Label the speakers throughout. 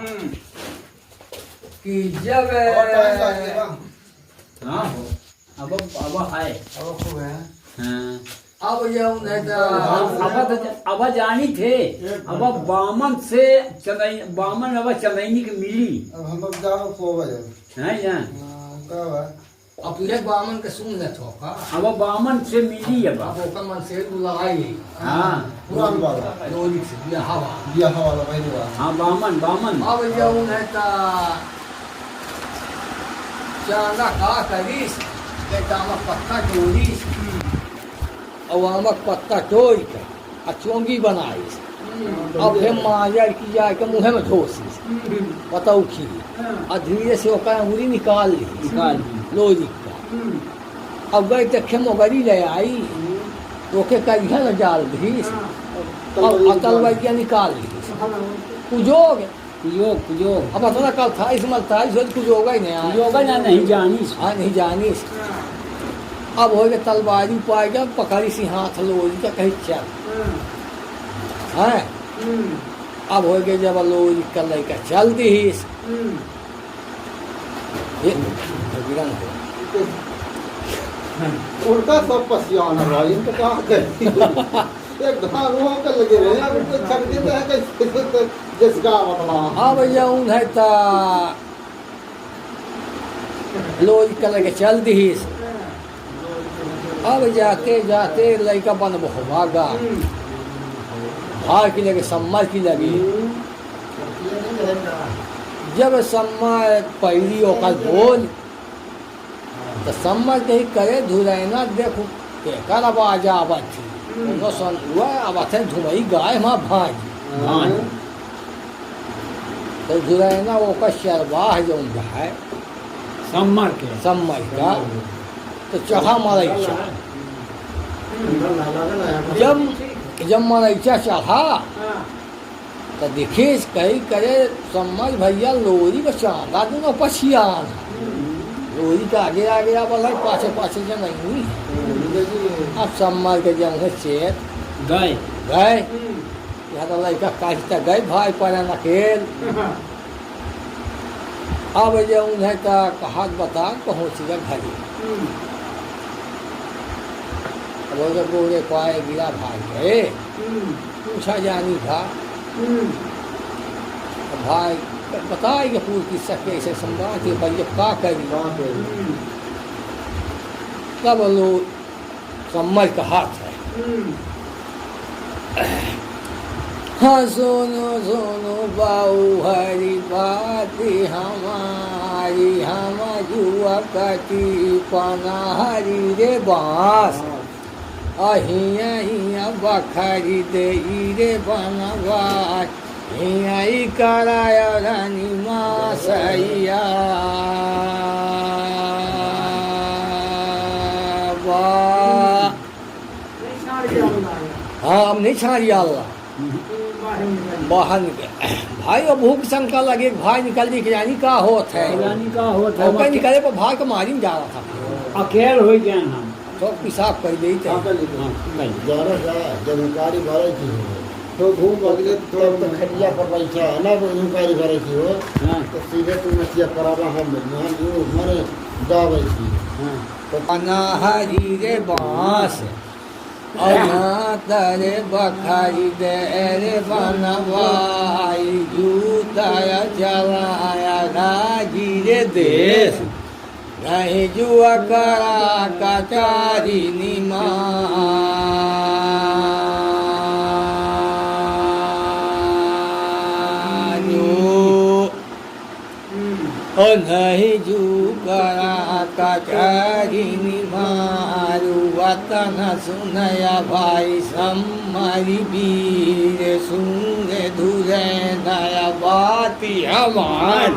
Speaker 1: कि जब
Speaker 2: हाँ हो अब है
Speaker 1: अब खूब है
Speaker 2: हाँ
Speaker 1: अब जाऊं नहीं
Speaker 2: अब जानी थे अब बामन से चलई बामन अब चलैनी के मिली
Speaker 3: अब हम लोग जाओ कोवा जाओ
Speaker 2: है यार
Speaker 3: कब है
Speaker 1: अब तुझे बामन के सुन ले तो का
Speaker 2: अब बामन से मिली अब
Speaker 1: अब ओका मन से लगाई
Speaker 2: हाँ
Speaker 3: पुरान वाला
Speaker 1: लोरी से ये हवा
Speaker 3: दिया वाला भाई हुआ
Speaker 2: हाँ बामन बामन
Speaker 1: अब जाऊं नहीं ता चांदा का करीस बेटा आमक पत्ता तोड़ीस और आमक पत्ता तोड़ के चोंगी बनाईस अब फिर माजर की जाए के मुँह में धोसीस बताऊ की और धीरे से ओका अंगुरी निकाल ली लोरी का अब गई तो खेमोगरी ले आई तो के कहिया न डाल दीस और तलवैया निकाल ली कुजोग
Speaker 2: कुयोग कुयोग
Speaker 1: अब अतना कल था इस मल था इस कुजोगा ही नहीं आया
Speaker 2: योगा ना नहीं जानी
Speaker 1: हाँ नहीं जानी अब हो गए तलवारी पाएगा पकड़ी सी हाथ लोरी का कहीं चल है अब हो गए जब लोरी कर लेकर चल दी ये गिरन हो
Speaker 3: उनका सब पसियान है भाई इनको कहाँ कर एक धान हुआ कर लगे रहे अब उनको छक देता है कैसे जिसका मतलब
Speaker 1: हाँ भैया उन है ता लोरी कर लेकर चल दी अब जाते जाते लड़का बन भागा भाग की लगी सम्मर की लगी जब सम्मर पहली ओकर बोल तो सम्मर कही करे धुरैना देखो केकर आवाज आवत थी उनको सुन हुआ अब अथे धुमई गाय वहाँ भागी तो धुरैना ओकर शरवाह जो है
Speaker 2: सम्मर के
Speaker 1: सम्मर का तो चढ़ा मरैचा जब मरैचा चढ़ा तो देखिस कही करे सम्मर भैया लोरी को चांदा दोनों पछियान लोरी का आगे आगे वाला पाछे पाछे जो नहीं अब सम्मर के जब है चेत
Speaker 2: गए
Speaker 1: गए यहाँ तो लड़का काटता गए भाई पर अकेल अब जो उन्हें का हाथ बता पहुँचेगा घरे रोजे बोरे पाए गिरा भाई गए पूछा जानी था भाई बताएगा पूरी किस्सा कैसे संवाद है भाई का करी तब लोग सम्मर का हाथ है हाँ सोनो सोनो बाऊ हरी बाती हमारी हम जुआ कटी पनाहरी रे बास अहिया हिया बखारी दे रे बनवास हिया ही कराया रानी मासैया वाह हाँ हम नहीं छाड़ी अल्लाह बाहर निकल भाई और भूख शंका लगे भाई निकल दी कि यानी का होत है
Speaker 2: यानी का होता
Speaker 1: और कहीं निकले पर भाई को मारी में जा रहा था
Speaker 2: अकेल हो गए हम
Speaker 1: तो पेशाब कर दी थे
Speaker 3: जानकारी भरे की तो घूम बगले तो खड़िया पर बैठा है ना वो जानकारी भरे की हो तो सीधे तू मछिया परावा हम मेहमान जो मारे जावे की
Speaker 1: तो पनाहरी रे बांस और यहाँ तेरे बखारी दे रे बनवाई जूताया चलाया राजी रे देश नहीं जुआ करा कचारी निमानो और नहीं जू करा कचारी निमारू वतन सुनया भाई सम्मरी वीर सुने धुरे नया बाती हमान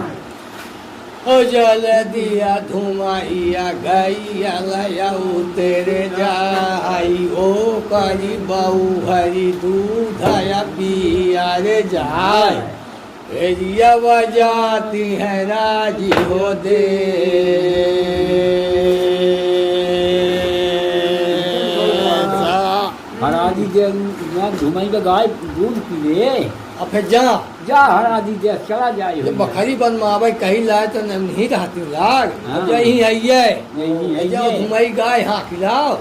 Speaker 1: ओ जल दिया धुमाइया गैया लया तेरे जाई ओ करी बहु हरी दूधया पिया रे जाय एरिया बजाती है राजी हो दे
Speaker 2: हराजी जे घुमाई का गाय दूध पिए
Speaker 1: अब फिर जा
Speaker 2: जा हरा दी दे चला जाए
Speaker 1: जब बकरी बनवावे कहीं लाए तो नहीं रहती लाग अब यही है ये जाओ घुमाई गाय हाँ खिलाओ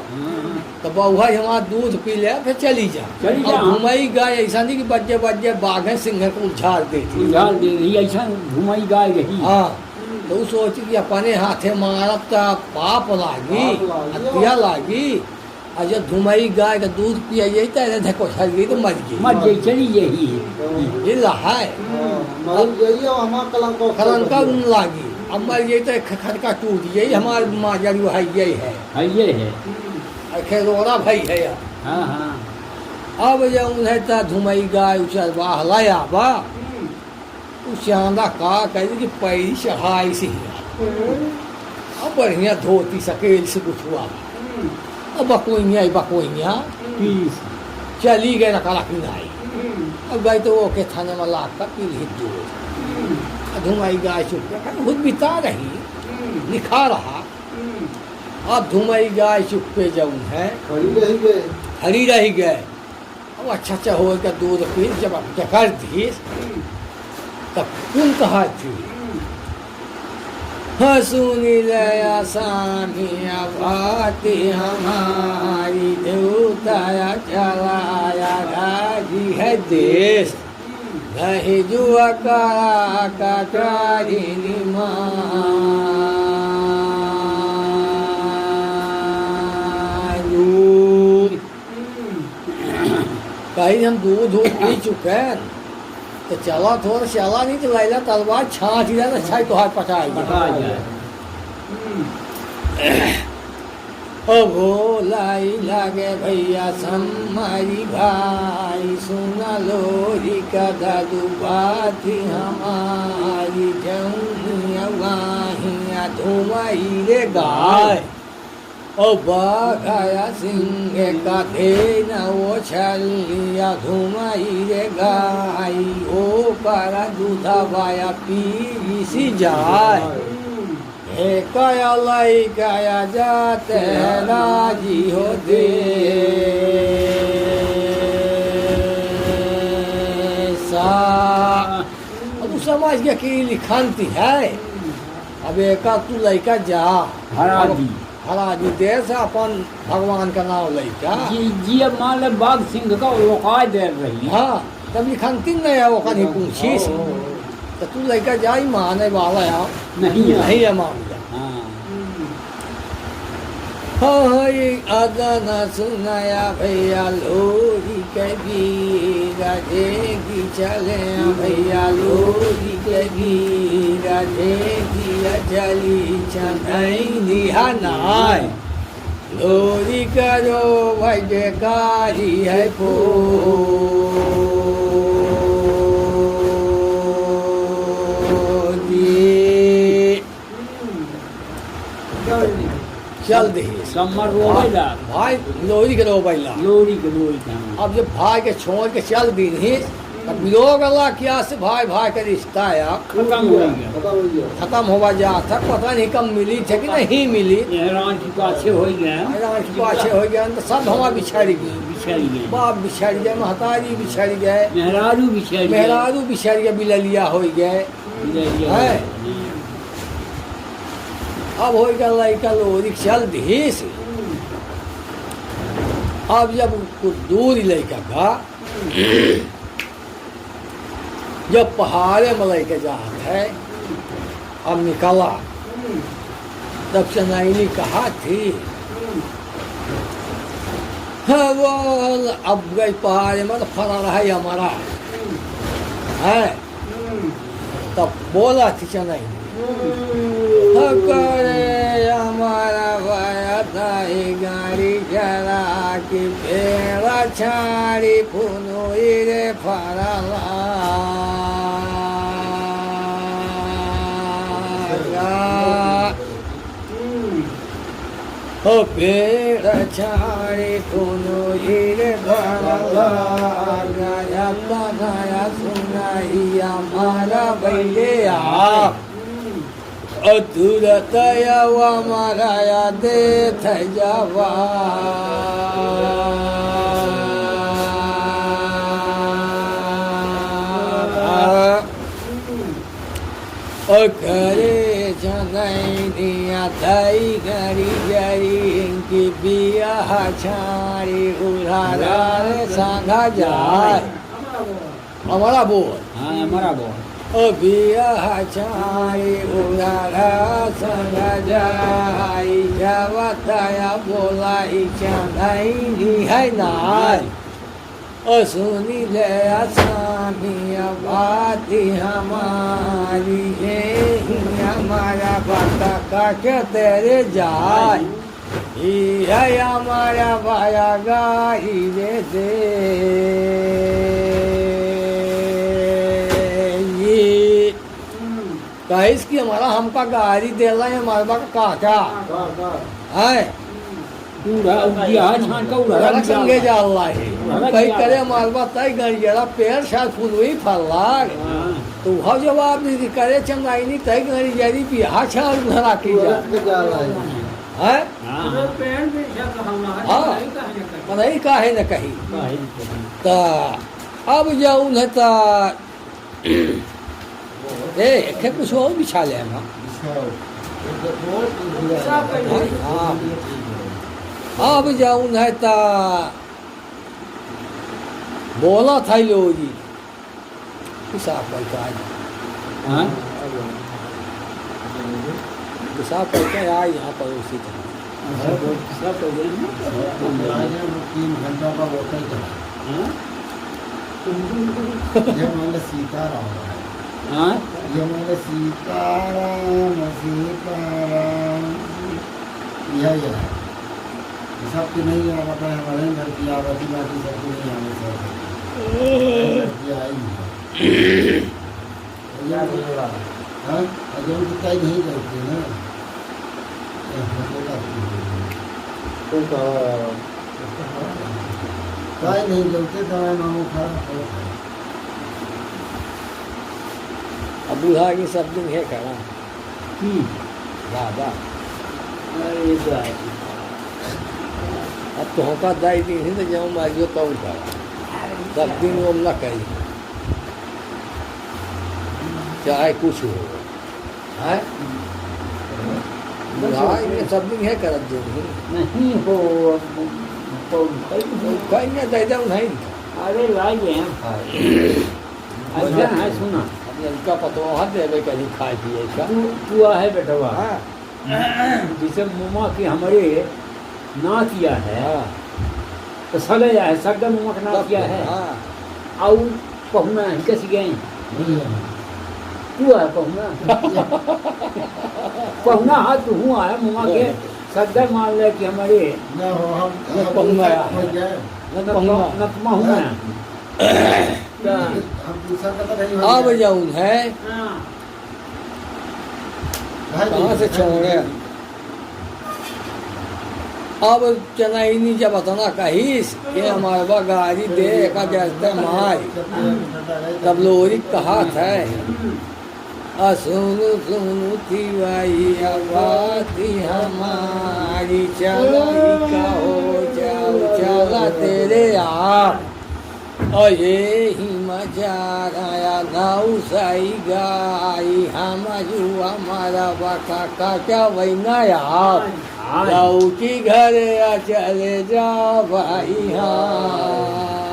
Speaker 1: तो बउहा हमारा दूध पी ले फिर चली जा
Speaker 2: चली जा।
Speaker 1: अब घुमाई गाय ऐसा नहीं कि बच्चे बच्चे बाघ है सिंह को उछाल देती
Speaker 2: उजाड़ दे रही ऐसा घुमाई गाय रही
Speaker 1: हाँ तो वो सोची कि अपने हाथे मारब तो पाप लागी हत्या लागी और जब धुमई गाय का दूध पिया तो देखो छल गई तो मर
Speaker 2: मर
Speaker 1: गई
Speaker 2: गई चली यही
Speaker 1: ये लहा है
Speaker 3: मर गई और हमारा
Speaker 1: कलंका उन लागी अब मर गई तो खटका टूट यही हमारे माजर है यही है
Speaker 2: ये है
Speaker 1: खेरोड़ा भाई है यार
Speaker 2: हाँ हाँ
Speaker 1: अब जब उन्हें तो धुमई गाय उचल बाह लाया बा श्यादा का कह कि पैरी चढ़ाई से अब बढ़िया धोती सकेल से कुछ हुआ अब बकोइया
Speaker 2: पीस
Speaker 1: चली गए नकाला किनाई अब गई तो वो के थाने में ला कर पी ली दूध धुमाई गाय चुप खुद बिता रही लिखा रहा अब धुमाई गाय चुप पे जाऊँ है हरी रह गए अब अच्छा हो गया दूध पी जब कर दी तब कौन कहा थी सुनी लया सामिया बाती हमारी देवताया चलाया राजी है देश नहीं जुआ करा कटारी कहीं हम दूध पी चुके हैं तो चला थोड़ा चला नहीं तो लाइला तलवार छाछ दिया तो अच्छा तो हाथ पटा
Speaker 2: जाए
Speaker 1: अब लाई लागे भैया सम्मारी भाई सुना लोरी का दादू बाती हमारी जौनिया वाहिया धुमाई रे गाय ओ बाघाया सिंह का देना वो छलिया धुमाई रे गाय ओ पारा दूधा वाया पी सी जाए हे काया लाई काया जाते राजी हो दे सा अब समाज के की लिखानती है अब एका तू लड़का जा हरा जी देश अपन भगवान का नाम लड़का
Speaker 2: जी अब मान ले बाघ सिंह का लोकाय दे रही
Speaker 1: हाँ तब लिखानती नहीं है वो कहीं पूछी तो तू लड़का जा ही माने वाला है
Speaker 2: नहीं
Speaker 1: है मामला अदन सुनाया भैया लोरी कभी राधेगी चले भैया लोरी कभी राधेगी चली चंदई नाय लोरी करो भजकारी है पो चल दे भाई लोरी के रोबैला अब जब भाई के छोड़ के चल दी नहीं तब लोग अल्लाह क्या से भाई भाई का रिश्ता है खत्म हुआ जा था पता नहीं कब मिली थे कि नहीं मिली
Speaker 2: हैरान की पाछे हो
Speaker 1: गया तो सब हवा बिछड़ गई बाप बिछड़ गए महतारी बिछड़ गए मेहरारू बिछड़ गए बिललिया हो गए अब हो गया लड़का लोरी चल दी से अब जब कुछ दूर लड़का का जब पहाड़े में लड़के जात है अब निकला तब चनैनी कहा थी हाँ वो अब गई पहाड़े में तो फरा रहा है हमारा है तब बोला थी चनैनी करे हमारा भाई गाड़ी चला कि पेड़ा छाड़ी फुनोई रे फरला ओ पेड़ छाड़ी फुनोई रे फरला गया गाया सुनाई हमारा भैले आप अधूरतया माराया दे थजावा ओ करे चंदैनिया थई गरी जरी इनकी बिया छाड़ी उधारा रे सांगा जाए हमारा बोल
Speaker 2: हाँ हमारा बोल
Speaker 1: ओ बिया छाड़ी उधारा सांगा जाए जवताया बोला चंदैनी है नाय ओ सुनी ले आसामिया बाती हमारी ये हमारा बाता काट तेरे जाए ये हमारा भाया गाई दे दे ये कहिस कि हमारा हमका गाड़ी दे रहा है हमारे बाप काका है
Speaker 2: पूरा उड़िया छान का उड़ा
Speaker 1: संगे जा रहा है कहीं करे मालवा तय गड़िया पेड़ शायद फुलवी फल्लाग तो वह जवाब नहीं करे चंगाई तय गड़ियारी बिहार छाड़ भरा की जा है हाँ नहीं काहे न कही ता अब जाऊँ न ता ए कुछ और बिछा ले हम हाँ अब जाऊँ है ता बोला था लोग जी हिसाब करके आज हिसाब करके आए यहाँ पर उसी तरह
Speaker 3: 3 घंटा का होटल था ये मान सीताराम ये मान सीताराम यह सब की नहीं आ रहा है हमारे घर की आबादी बाकी सबकी नहीं आने से हाँ अजय की तय नहीं करती ना तय नहीं करते तो मामू खराब
Speaker 1: अब बुढ़ा की सब दिन है खड़ा दादा अब तो होका दाई दिन ही तो जाऊँ मारियो तो उठा सब दिन वो न कही चाहे कुछ हो है बुढ़ाई में सब दिन है करत जो
Speaker 2: नहीं हो
Speaker 1: कहीं ना दे दे नहीं
Speaker 2: अरे लाइए अच्छा है सुना
Speaker 1: अब इनका पता वहाँ देवे कहीं खाए पिए का
Speaker 2: तू है बेटवा
Speaker 1: हाँ
Speaker 2: जिसे मुमा की हमारे ना किया है तो सले है सगदा मुमा का ना किया है आउ पहुना है कैसे गए तू है पहुना पहुना हाथ तू हुआ है मुमा के सगदा मान ले कि हमारे
Speaker 1: पहुना
Speaker 2: नतमा हुआ
Speaker 1: अब जाऊँ है कहाँ से छोड़े अब चनाइनी जब अतना कहीस कि हमारे बा गाड़ी दे का जैसे माई तब लोरी कहा है सुनु सुनु थी भाई आबादी हमारी चलाई का हो जाओ चला तेरे आप और ये ही मजा आया नाउ सही गाई हम जो हमारा बाका का क्या वैना आप जाऊ की घर चले जा भाई हाँ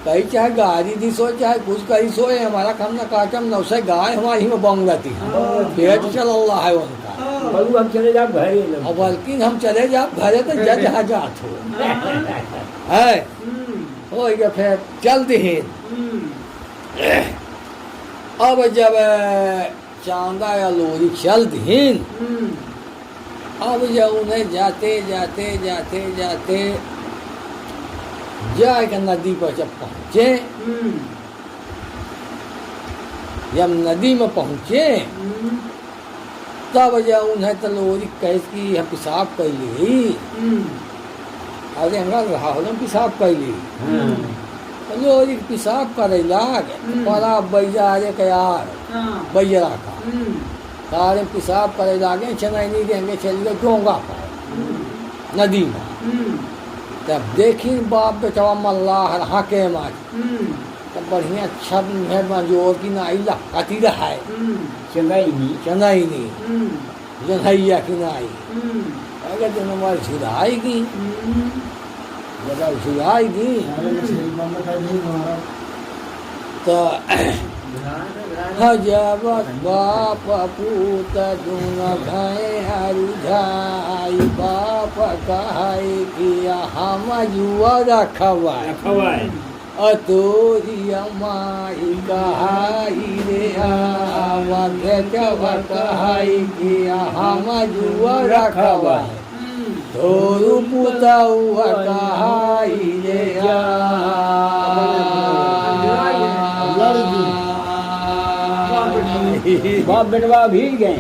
Speaker 1: कहीं चाहे गाड़ी दी सो चाहे कुछ कहीं सोए हमारा कम ना काटम नौ से गाय हमारी में बंग रहती पेट चल रहा है उनका
Speaker 2: हम चले जा घरे
Speaker 1: और बल्कि हम चले जा घरे तो जज जात हो है हो गया फिर चल दी अब जब चांदा या लोरी चल दी अब जब उन्हें जाते जाते जाते जाते जाके नदी पर जब पहुँचे जब नदी में पहुँचे तब जब उन्हें तलोरी कैस की हम पेशाब कैली अरे हमारा राहुल पेशाब कैली तलोरी पेशाब करे लाग बड़ा बैजारे का यार बैजरा का सारे पेशाब करे लागे चनाई नहीं देंगे चल गए डोंगा पर नदी में तब देखी बाप बेटवा मल्लाह रहा के मार तब बढ़िया छब है जोर की नाई लहकती रहा चंदाई नहीं जनैया की नाई अगर तो नंबर छुड़ाएगी जब छुड़ाएगी तो जब बाप पूत दून खाए हरुझाई बाप कहाई किया हम जुआ रखवाए अतोरिया माई कहाई रे आवा बेटवा कहाई किया हम जुआ रखवाए तोरु पुतौआ कहाई रे
Speaker 2: बाप बेटवा भीड़ गए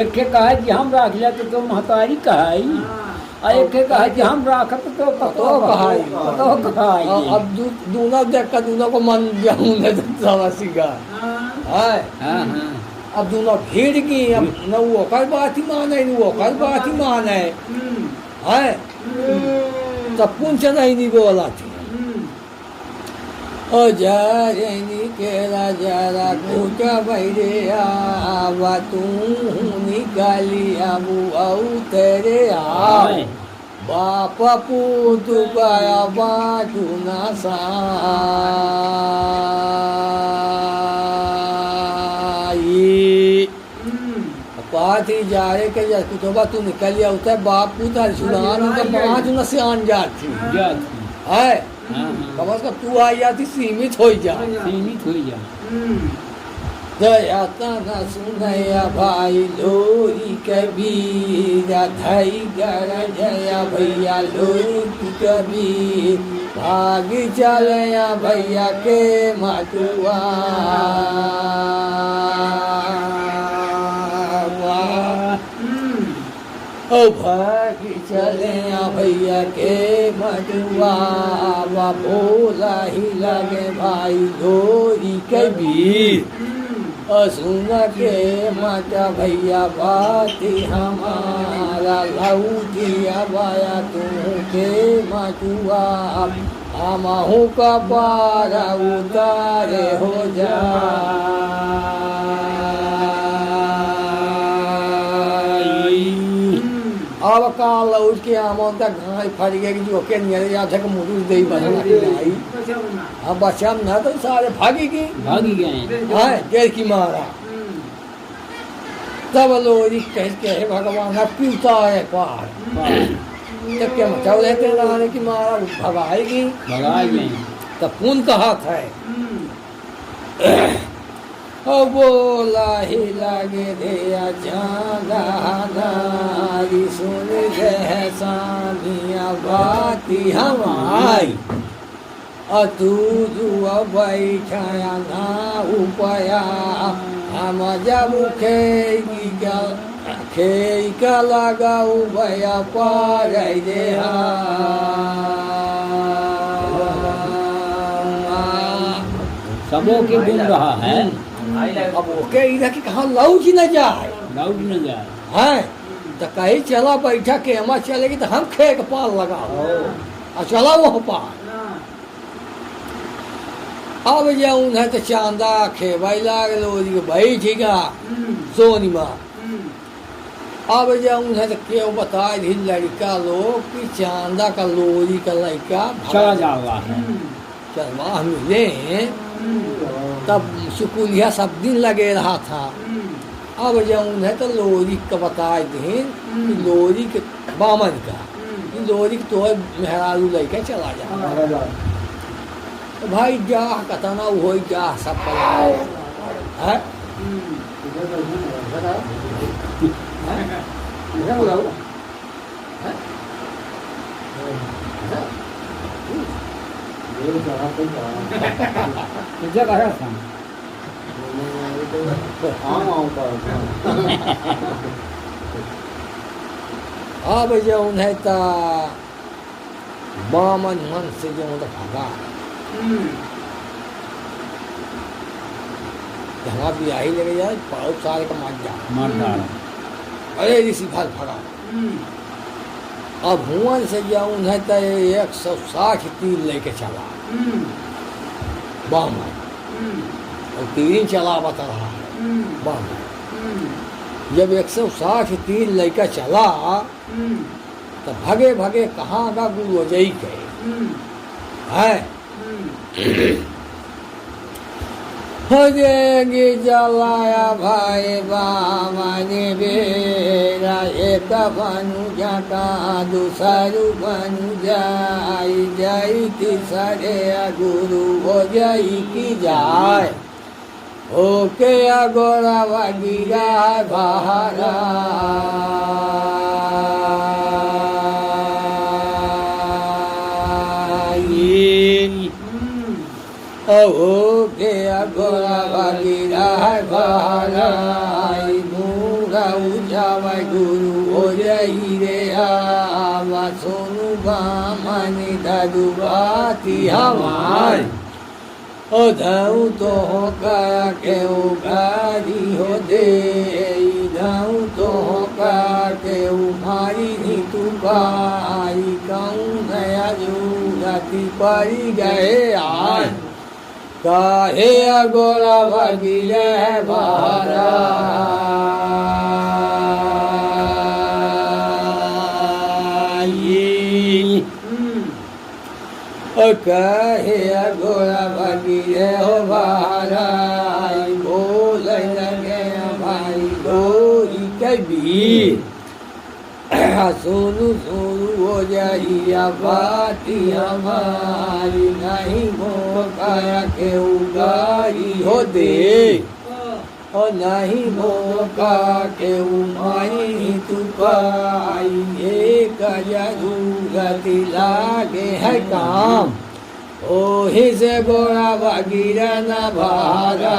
Speaker 2: एक के कहा कि हम राख लिया तो महतारी कहाई और एक के कहा कि हम राखत तो कतो कहाई
Speaker 1: अब दूना देख कर दूना को मन जाऊँ समझी का है अब दूना भीड़ की अब न वो कर बात ही माने न वो कर बात ही माने है तब पुंछ नहीं बोला थी ओ जारेनी केरा जरा कुछ बैरे आवा तू निकाली आबू आऊ तेरे आए बाप पूत पाया बाटू ना साई पाती जा रहे के जा कुछ बात तू निकल लिया होता है बाप पूता सुनान उनका पाँच न से आन जाती है कम से कम तू आई जाती सीमित हो जा दयाता न सुनया भाई लोरी कबीरा धई गर जया भैया लोरी कबीर भाग चलया भैया के मटुआ ओ भागी चले भैया के मटुआ भोला ही लगे भाई लोरी कबीर सुन के माता भैया बाती हमारा लौटिया बाया तू के मटुआ हमहू का पारा उतारे हो जा अब का लौट के आमों तक घास फट गया कि जो के नियर या थे मुझे दे बना आई अब बच्चा ना तो सारे भागी गए हां देर की मारा तब लोरी कह के हे भगवान अब पीता है पार तब क्या मचाओ रहते रहने की मारा भगाएगी तब कौन कहा था ओ बोला ही लगे दिया जानी सुन गए सामिया बाती हमारी अतू जुआ बैठाया ना उपया हम जब खेगी का लगा भैया पार दे
Speaker 2: सबों के गुण रहा है
Speaker 1: अब ओके इधर की कहाँ लौट न जाए है तो कहीं चला बैठा के हमा चलेगी तो हम खे के पाल लगाओ और चला वो पाल अब जाऊँ है तो चांदा खेबाई लाग लो बैठेगा सोनी माँ अब जाऊँ है तो क्यों बताए धी लड़का लोग कि चांदा का लोरी का लड़का
Speaker 2: चला जावा है
Speaker 1: चलवा मिले तब शुकुलिया सब दिन लगे रहा था अब जाऊँ है तो लोरी का बताए दिन कि लोरी के बामन का लोरी तो मेहरारू लड़का चला जा तो भाई जा कतना हो जा सब पलाए है अब जो है ता बामन मन से जो भगा जहाँ भी आई लगे जाए बहुत सारे का मार जा
Speaker 2: मार डाल
Speaker 1: अरे ऋषि फल भगा अब भुवन से जाऊन है तो 160 तीर लेके चला बाम और तीन चला बता रहा है बाम। जब 160 तीर लेकर चला तो भगे भगे कहाँ का गुरु अजय के है हजेंगे जलाया भाई बामाने बेरा एक बनु जाका दूसरू बनु जाई जाई तीसरे गुरु हो जाई की जाए ओके अगोरा वगीरा बहारा ओ के अगोरा वगीरा बहारा मूरा उजावा गुरु हो जाई रे आवा सोनू बामनी दादू बाती हमार ओ धाऊ तो हो काया के उगारी हो दे धाऊ तो हो काया के उमारी नी तू बाई कहूँ नया जूराती पारी गए आज काहे अगोरा भगिले बहारा कहे अगोरा भगिले हो बहारा बोल लगे भाई गोरी कबीर सोनू सोनू हो जाइया बाती हमारी नहीं मौका के उगारी हो दे और नहीं मौका के उमारी तू पाई एक जरूरत लागे है काम ओही से गोरा भगीरा न भारा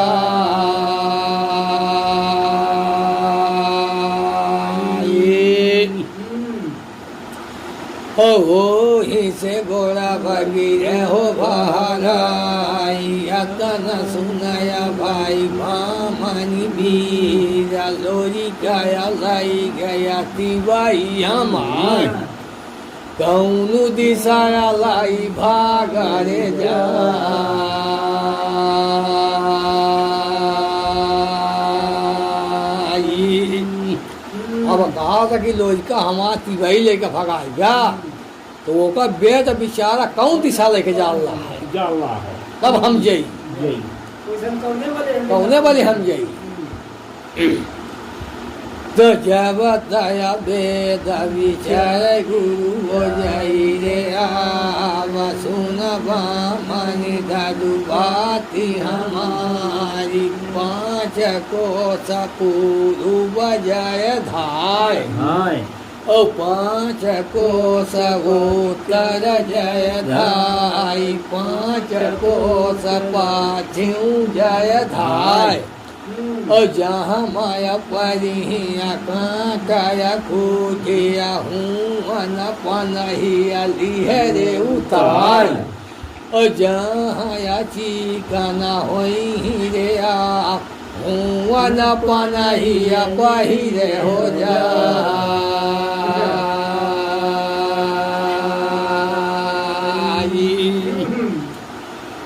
Speaker 1: हो ही से गोरा भगीरे हो भाराई अतन सुनाया भाई मामनी बीरा लोरी गया लाई गया तिवाई हमार कौनु दिशाया लाई भागरे जा अब कहा था कि लोहिका हमारा तिवाई लेकर भगाएगा तो वो का बेद बेचारा कौन दिशा लेके जा रहा है तब हम जई कौने वाले हम जई तो जब दया वेद विचार गुरु हो जाई रे आवा सुन बामनी दादू बाती हमारी पाँच को सपूरू बजाय धाय ओ पाँच को सगोतर जय धाय पाँच को सपाछू जय धाय ओ जहाँ माया परिया कांटाया खोजिया हूँ अनपनहिया लिहरे उतार ओ जहाँ या चिकना होई रे आ हूँ अनपनहिया बहिरे हो जा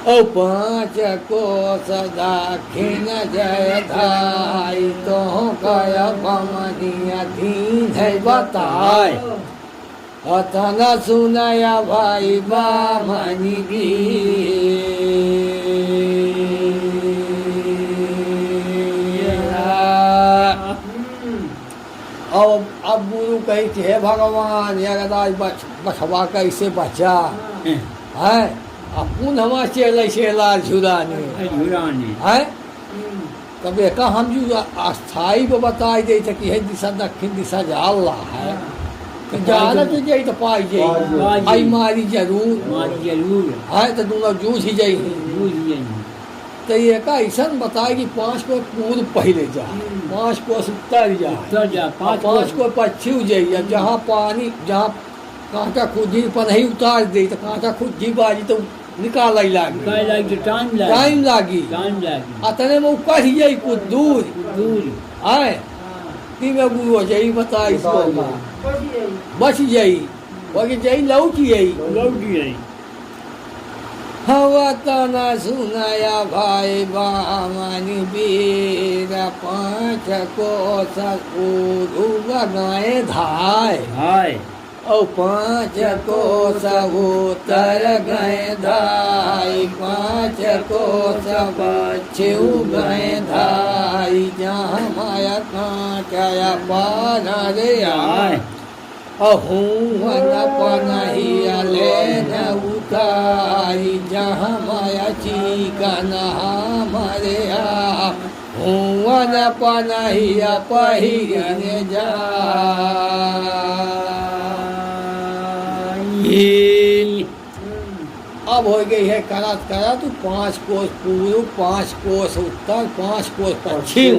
Speaker 1: ओ पाँच को सदा खिन जय धाई तो कया बमनिया दीन है बताए अतना सुनाया भाई बामनी भी अब गुरु कही थी हे भगवान यगदाज बचवा कैसे बचा है अपुन हमारा चेला झुराने है तब एक हम जो अस्थाई को बताई दे कि है दिशा दक्षिण दिशा जा रहा है तो जाना तो जाई तो पाई जाई आई मारी जरूर है तो दोनों जूझ ही जाई तो ये का ऐसा बताए कि 5 को पूर्व पहले जा 5 को उत्तर जा 5 को पश्चिम जाइए जहाँ पानी जहाँ कांटा खुदी पर नहीं उतार दे तो कांटा खुदी बाजी तो निकाल लागी टाइम लागी अतने में उकर ही जाई कुछ दूर आए कि मैं गुरु जाई बता इसको बच जाई वही जई लौकी आई
Speaker 2: लौटी आई
Speaker 1: हवा तना सुनाया भाई बामन बीर पाँच को सकूरू बनाए धाय
Speaker 2: हाय
Speaker 1: और पाँच को सबूतर गए धाई पाँच को सब छिऊ गए धाई जहाँ माया कांचाया पाना रे आय अहूँ न पनहिया ले न उतारी जहाँ माया चीका नहा मरे आ हूँ न पनहिया पहिरने जा अब हो गई है करात करात 5 कोस पूर्व 5 कोस उत्तर 5 कोस पश्चिम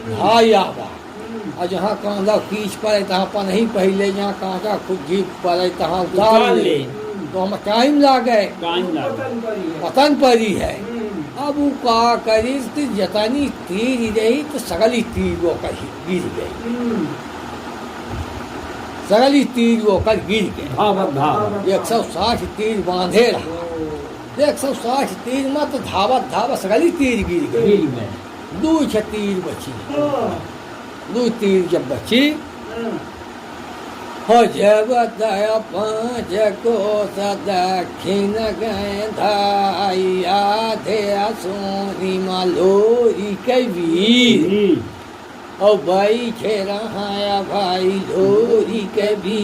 Speaker 1: भाई आवा और जहाँ कांदा खींच पड़े तहाँ पर नहीं पहले जहाँ कांदा खुद जीप पड़े तहाँ उतार ले तो हम टाइम लागे पतन पड़ी है अब वो का करी जतनी तीर रही तो सगली तीर वो कहीं गिर गई सगली तीर वो कर गिर गए 160 तीर बांधे रहा 160 तीर में तो धावत धावत सगली तीर गिर गई 2 तीर बची 2 तीर जब बची हो जब दया 5 को दक्षिण गए धाई आधे सोनी मालोरी के वीर और भाई खे रहा भाई लोरी के भी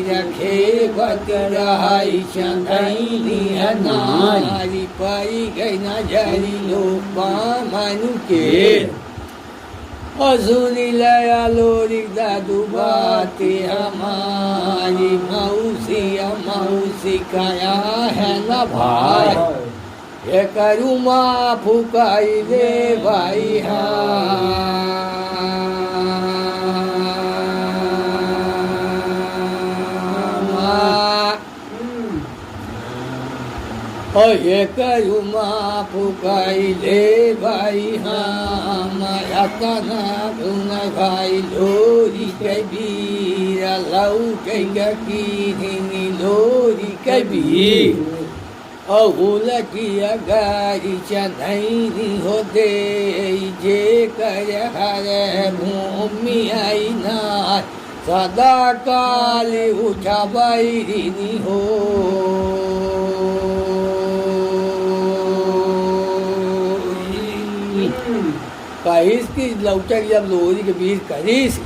Speaker 1: रखे बत रहाई चंदनी है नारी पाई गई न जरी लो मनु के सुनी लया लोरी दादू बाते हमारी मौसी काया है न भाई ये करू माँ फुकाई दे भाई और ये करू माँ फुकाई दे भाई माया तना भून भाई लोरी के बीर लऊ के की लोरी के बीर अहुल की गारी चंदनी हो दे जे कर हर भूमि आई ना सदा काल उठा बैरिनी हो कहिस की लौटक जब लोरी के बीच करीस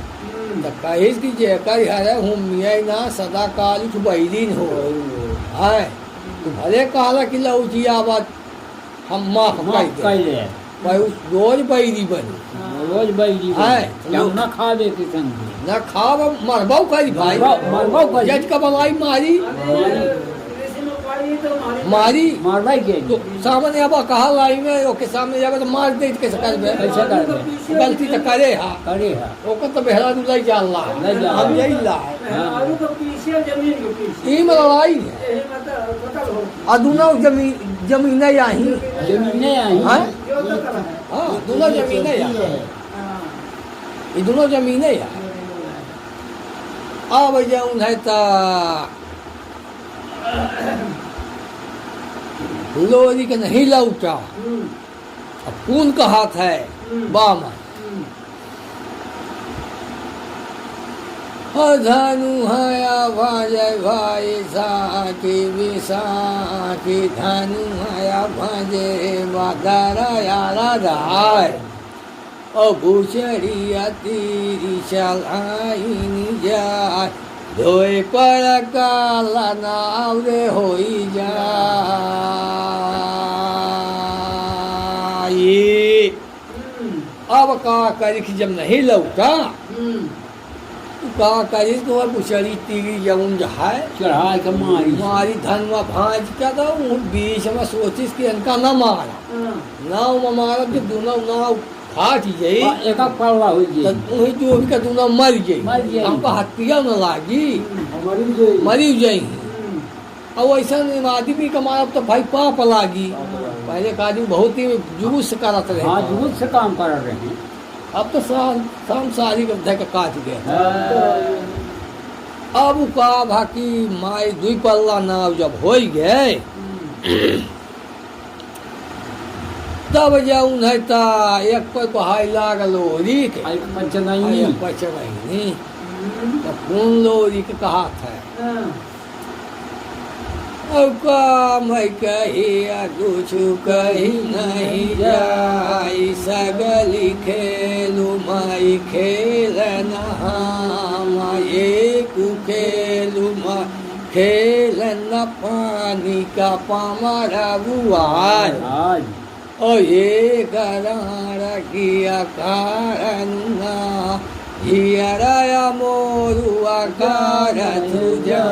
Speaker 1: तो कहिस की जेकर हर भूमि आई ना सदा काल उठ बैरिन हो है तो भले कहला कि लौजी आवाज हम माफ कर दे भाई उस रोज बैरी बनी
Speaker 2: रोज बैरी
Speaker 1: है
Speaker 2: न खा दे
Speaker 1: न खाव मरबाऊ करी भाई
Speaker 2: मरबाऊ
Speaker 1: जज का बनाई मारी मारी
Speaker 2: मारवाई के
Speaker 1: तो सामने अब कहा लाई में ओके सामने जावे तो मार दे कैसे करबे गलती तो करे ओके तो बेहरा दुलाई जाला हम यही ला
Speaker 4: आलू के पीछे जमीन के पीछे
Speaker 1: ई में लड़ाई है आ दोनों जमीन आई हैं हां दोनों जमीन आई ये दोनों जमीन आई अब जाऊं है ता लोरी के नहीं लौटा अब कौन का हाथ है बामा धनु हया भाजय भाई साकी विसाखी धनु हया भाजे बादारा यारा राय और भूषड़ी तीरी चलाई जाय धोए पर काला नाव रे होई जाई अब का करी कि जब नहीं लौटा का करी तो बुचड़ी तीरी जमुन है
Speaker 2: चढ़ा के
Speaker 1: मारी धनवा भाज का तो बीच में सोचिस कि इनका न मारा नाव में मारा जो दोनों नाव फाट जाई
Speaker 2: एक पड़वा हो जाई
Speaker 1: तो जो भी का दोनों मर जाई हमको हत्या न लागी मरी जाई अब ऐसा आदमी का मारा तो भाई पाप लागी पहले का आदमी बहुत ही जुलूस से करत रहे
Speaker 2: हाँ जुलूस से काम कर रहे हैं
Speaker 1: अब तो शाम सारी का काट गया अब का भाकी माई दुई पल्ला नाव जब हो गए तब जाऊन है ता एक पर बहाई लागल लोरी के
Speaker 2: आई पचनाई
Speaker 1: पचरही तो कौन लोरी के कहा था अब काम है कही कुछ कही नहीं जाई सगली खेलू माई खेल नहाए खेलू माई खेल न पानी का पामरा बुआर
Speaker 2: आज
Speaker 1: ओ ये करारा किया कारणा हियराया मोरुआ कार तुझा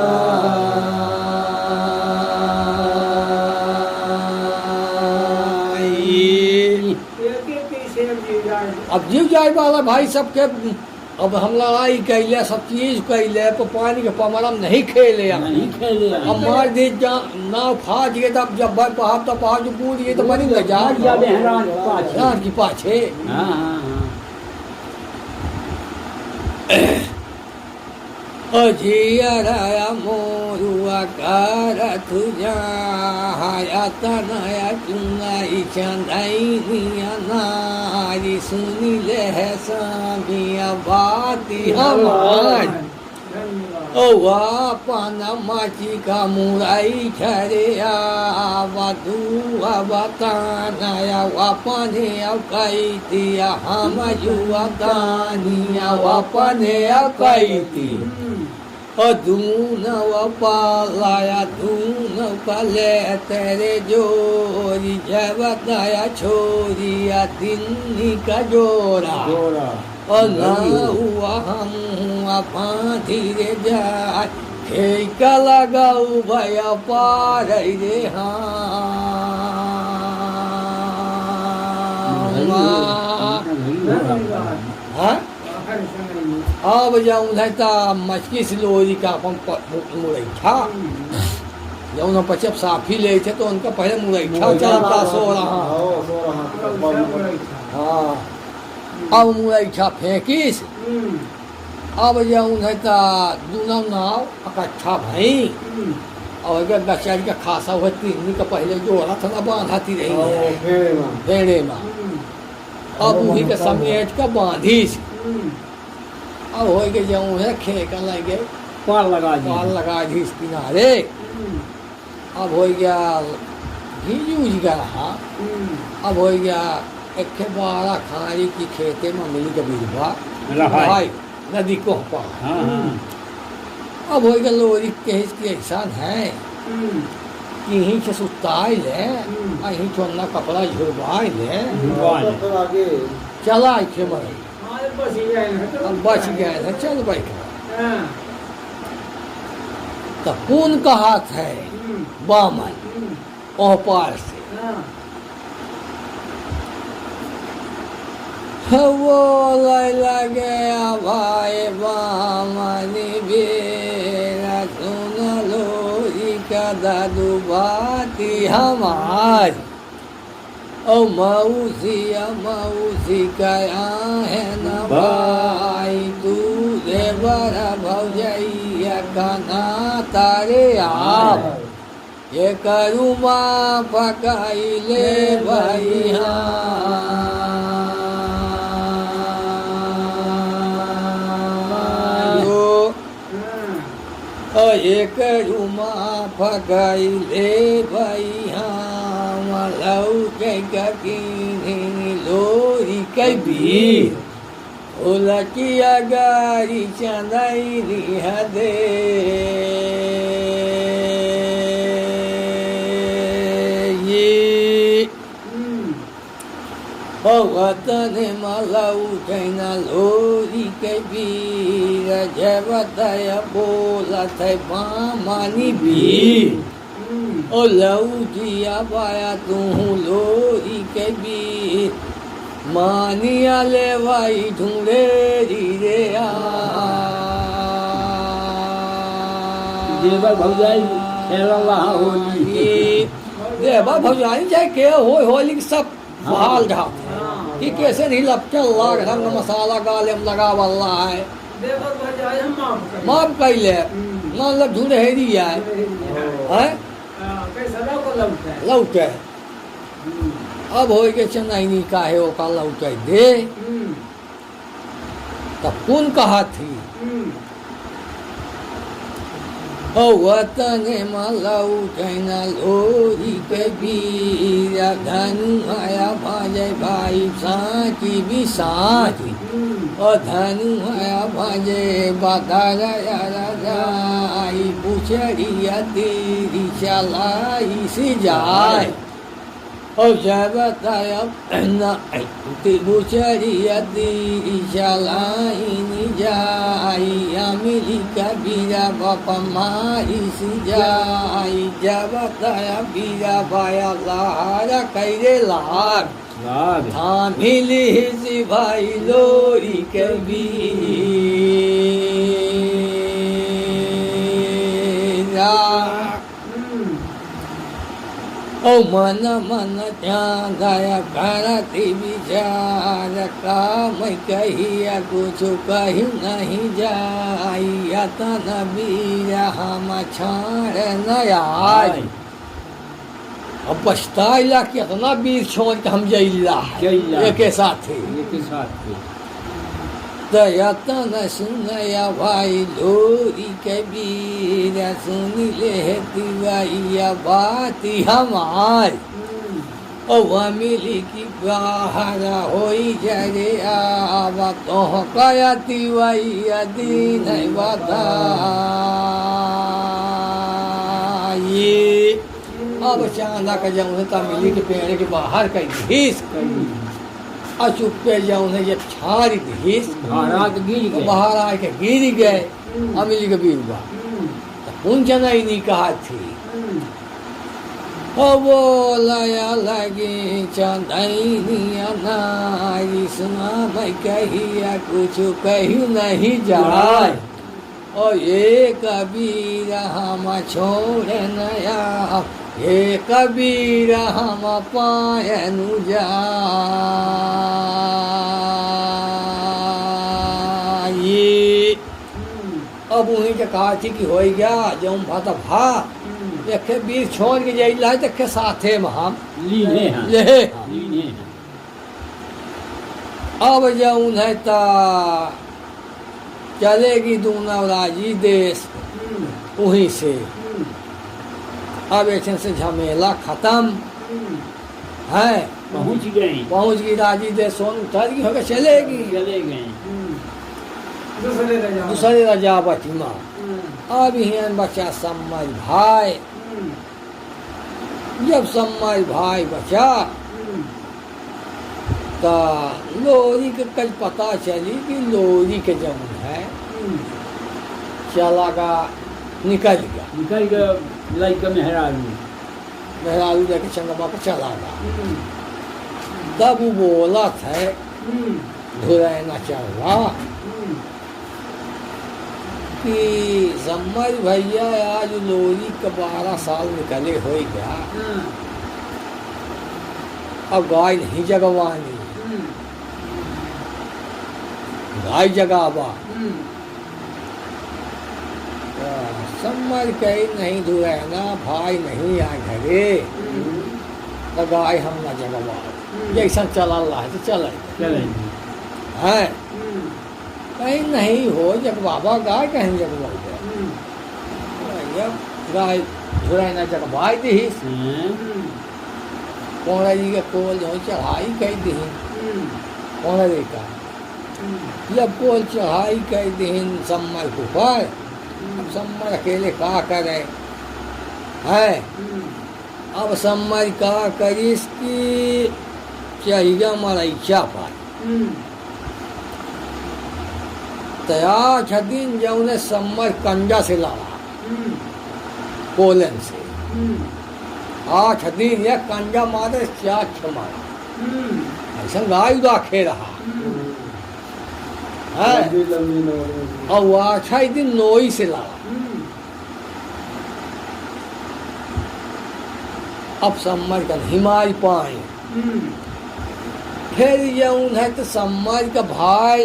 Speaker 1: अब जीव जाए वाला भाई सबके अब हम लड़ाई कैले सब चीज कैले तो पानी के पमरम नहीं खेले
Speaker 2: नहीं खेले
Speaker 1: अब मार दे नाव फाज गए तब जब भाई पहाड़ तो पहाड़ जो कूद गए तो बनी न
Speaker 2: जाबे हैरान
Speaker 1: की पाछे
Speaker 2: हाँ हाँ हाँ
Speaker 1: अजियराया मोरुआ कार तुझा हाया तनाया चुनाई चंदाई निया नारी सुनी ले है सामिया बाती हमार ओ वापना माची का मुराई छरिया वधु अवतानाया वापने अवकाई दिया हम युवा दानिया वापने अवकाई दी अधून पालाया धून पले तेरे जोरी जबताया छोरिया दिन्नी का जोरा और ना हुआ हम अपा धीरे जाए खेका लगाऊ भया पार रे हाँ अब जाऊँ था मछली से लोरी का अपन मुरैठा जब उन्हें पचप साफी ले थे तो उनका पहले मुरैठा चलता सो रहा हाँ अब मुरैठा फेंकिस अब जाऊँ था दूना नाव इकट्ठा भई और अगर बेचारी का खासा हुआ तीन का पहले जोड़ा था ना बांधाती रही भेड़े में अब वही का समेट का बांधीस अब हो के जाऊँ है खेका लगे
Speaker 2: पार
Speaker 1: लगा दी इस किनारे अब हो गया घी का रहा अब हो गया एक बारह खारी की खेते में मिली के बीजवा भाई नदी को पा अब हो गया लोरी के इसकी ऐसा है कि यहीं से सुताई ले यहीं छोड़ना कपड़ा झुरवाई ले चला खे मर अब बच गए हैं चल बैठा तो कौन का हाथ है बामन ओह पार से वो लगे भाई बामनी बेरा सुन लोरी का दादू बाती हमारी ओ मऊसी कया है न भाई तू दे बड़ा भौजैया काना तारे आप ये करू माँ पकाई ले भाई हाँ ये करू माँ पकाई ले भाई लऊ के लोरी के भी उलकिया गारी चंदाई दे ये वतन मलऊ कहना लोरी के भी जबतय बोला थे मानी भी ओ लऊ जिया पाया तू लोरी के बीच मानिया ले भाई ढूंढे रे
Speaker 2: देवा भौजाई खेला होली
Speaker 1: देवा भौजाई चाहे के होली सब बहाल ढा कि कैसे नहीं लपचल लाग रंग मसाला गाले में लगा वाला है
Speaker 4: देखो बजाय हम
Speaker 1: माफ कर ले मान लो ढूंढ हेरी आए हैं
Speaker 4: कैसा को लगता है
Speaker 1: लौटे अब हो के चेन्नई का है वो का लौटे दे तब कौन कहा थी ओ वतन मलऊ कैना लोरी के बीरा धनु आया भाजे भाई साची भी साची ओ धनु आया भाजे बादारा यारा जाई पुछड़िया तेरी चलाई से जाए ओ जब बताया ना ते पुछड़िया तेरी चलाई नी जाई अमिली कबीरा बापा मारी सी जाई जब बताया बीरा बाया लहारा कैरे लाग थामिली सी भाई लोरी कबीरा ओ मन मन ध्यान गाया करती विचार का मैं कहिया कुछ कही नहीं जाई यतन बीरा हम छाड़ न आई अब पछताइला कितना बीर छोड़ के हम जइला एक साथ यतन सुनया भाई लोरी कबीर सुन ले तिवैया बात हमार ओ मिली की बाहरा होई जरे आवा तो कया तिवैया दीन बता ये अब चांदा का जाऊँ मिली के पेड़ के बाहर का घीस चुपे जाऊँ जब छारी घीस बाहर आके गिर गए अमिली के बीरबा उन चनाई नहीं कहा थी ओ वो लया लगे चंदनिया नारी सुना मैं कहिया कुछ कहू नहीं जाए ओ ये कबीर हम छोड़ नया ये कबीर हम पायनु जाए अब वहीं के कहा थी कि हो गया जो भाता भा देखे बीर छोड़ के जाइला देखे साथे में हम ले अब जाऊँ है ता चलेगी दूनावराजी देश वहीं से अब ऐसे से झमेला खत्म है पहुंच गई राजी देश सोन उतर गई होकर चलेगी दूसरे राजा बची माँ अब हियन बचा सम्मय भाई जब सम्मय भाई बचा तो लोरी के कल पता चली कि लोरी के जमुन है चला का निकल गया मेहरारू लेके चंगमा पे चला गया तब वो बोला था धुरैना चढ़ा कि सम्मय भैया आज लोरी का 12 साल निकले हो गया अब गाय नहीं जगवानी गाय जगावा सम्मय कही नहीं धुरैना भाई नहीं आ घरे तो गाय हम न जगवा जैसा चला है तो चले है कहीं नहीं हो जगवाबा गाय कहीं जगवा गाय धुरैना जगवाई दी पौड़ा जी का कोल जो चढ़ाई कह दी पौड़ा जी का जब कोल चढ़ाई कह दी सम्मय को पर अब सम्मय अकेले का करे है अब सम्मय का करिस की चाहिए हमारा इच्छा पाए तया छदीन जौने सम्मय कंजा से लावा कोलन से आठ दिन या कंजा मारे 4 मारा ऐसा गाय दाखे रहा है और वो 8 दिन नोई से लावा अब सम्मर का हिमाय पाए फिर ये उन्हें तो सम्मर का भाई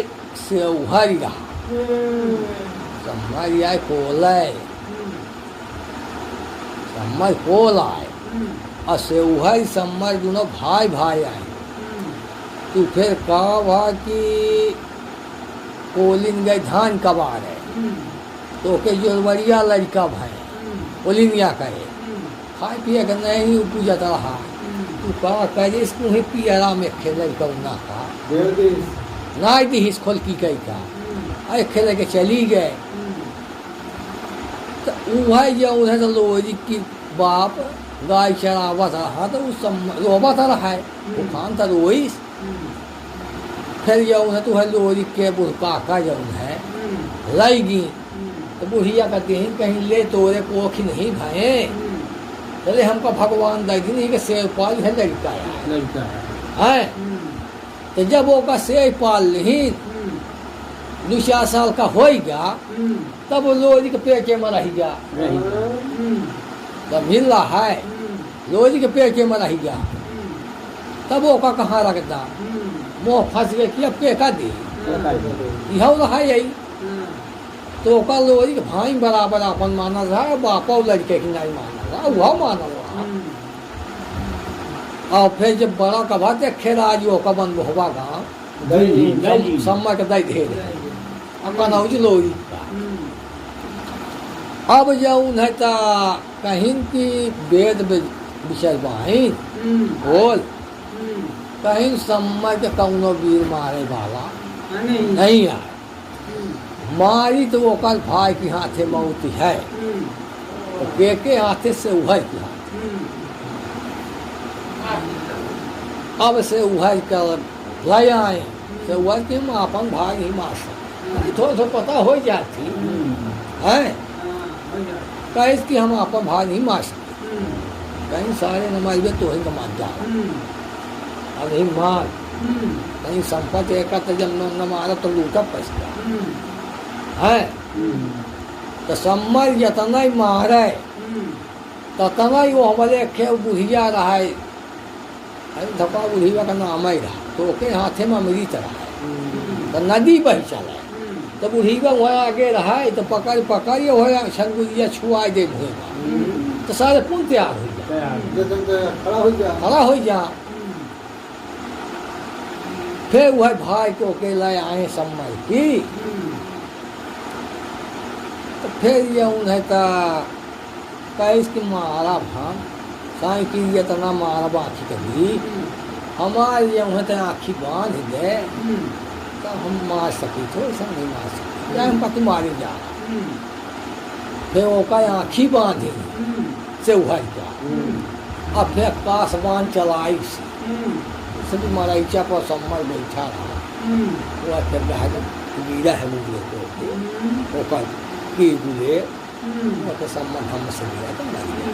Speaker 1: से उहर रहा सम्मर आए कोले सम्मर कोल आए और से वही सम्मर दोनों भाई भाई आए तो फिर कहा हुआ कि कोलिन गए धान कबार है तो के जोरवरिया लड़का भाई कोलिनिया करे खाए पिए का नहीं पूजत रहा तू कहा करे इसको ही पियरा में खेल कौना का ना दी हिस खोल की कही का अरे खेल के चली गए तो वह जो उन्हें तो लोरी की बाप गाय चरावत रहा तो उस रोबत रहा है वो खान था रोइस फिर जो उन्हें तो है लोरी के बुढ़का का जो है लाएगी तो बुढ़िया कहते हैं कहीं ले तोरे कोखी नहीं भाए चले हमको भगवान दे दी नहीं कि सेव पाल है लड़का है तो जब वो का सेव पाल नहीं 2 साल का हो गया तब वो लोरी के पेटे में रह गया तब मिल रहा है लोरी के पेटे में रह गया तब वो का कहाँ रखता मोह फंस गए कि अब पेका दी यह रहा यही तो का लोरी के भाई बराबर अपन माना रहा बापा लड़के की नहीं माना रहा वह माना रहा और फिर जब बड़ा कभा देखे राजो का बंद होगा गाँव सम्मर के दई दे अपन लोरी अब जाऊँ है तो कहीं की वेद विषय बाइन बोल कहीं सम्मर के कौनो वीर मारे वाला नहीं आए मारी तो वो कल भाई के हाथे मौत है तो के हाथे से उहर के हाथ अब से उहर कर लाए आए तो उहर के हम अपन भाई नहीं मार सकते थोड़ा थोड़ा पता हो जाती है कहीं कि हम अपन भाई नहीं मार सकते कहीं सारे नमाज तो ही कमा जाओ अब नहीं मार कहीं संपत्ति एक जब न मारा तो लूटा पैसा है तो सम्मर जतना ही मारे ततना ही वो हमारे खे बुढ़िया रहा है धपा बुढ़िया का नाम ही रहा तो के हाथे में अमृत रहा है तो नदी बही चला तो बुढ़िया वहाँ आगे रहा है तो पकड़ हो छनगुरिया छुआ दे भूगा तो सारे पुन तैयार हो जा खड़ा हो जा फिर वह भाई को के लाए आए सम्मर की तो फिर ये उन्हें कैस की मारा भान साई की ये तना मारा बाकी कभी हमारे ये उन्हें तो आँखी बांध दे तो हम मार सके तो ऐसा नहीं मार सकते हम पति मारे जा रहा फिर वो का आँखी बांधे से उहर जा अब फिर कासबान चलाई से भी मारा इच्छा पर सम्मर बैठा रहा वो फिर गिरा है मुझे को वो की गुले वो तो सम्मर हम से लिया तो मर गया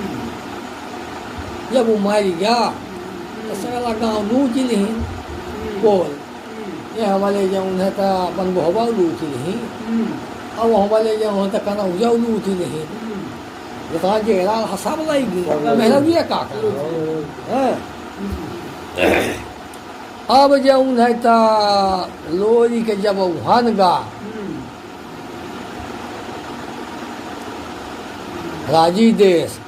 Speaker 1: जब वो मर गया तो सारा गाँव लूट नहीं बोल ये हमारे जो उन्हें तो अपन बहुबा लूट नहीं और वो हमारे जो उन्हें तो कहना उजाऊ लूट नहीं बता जेरा हसाब लाएगी मेरा भी है काका अब जो उन्हें तो लोरी के जब वहां गा राजी देश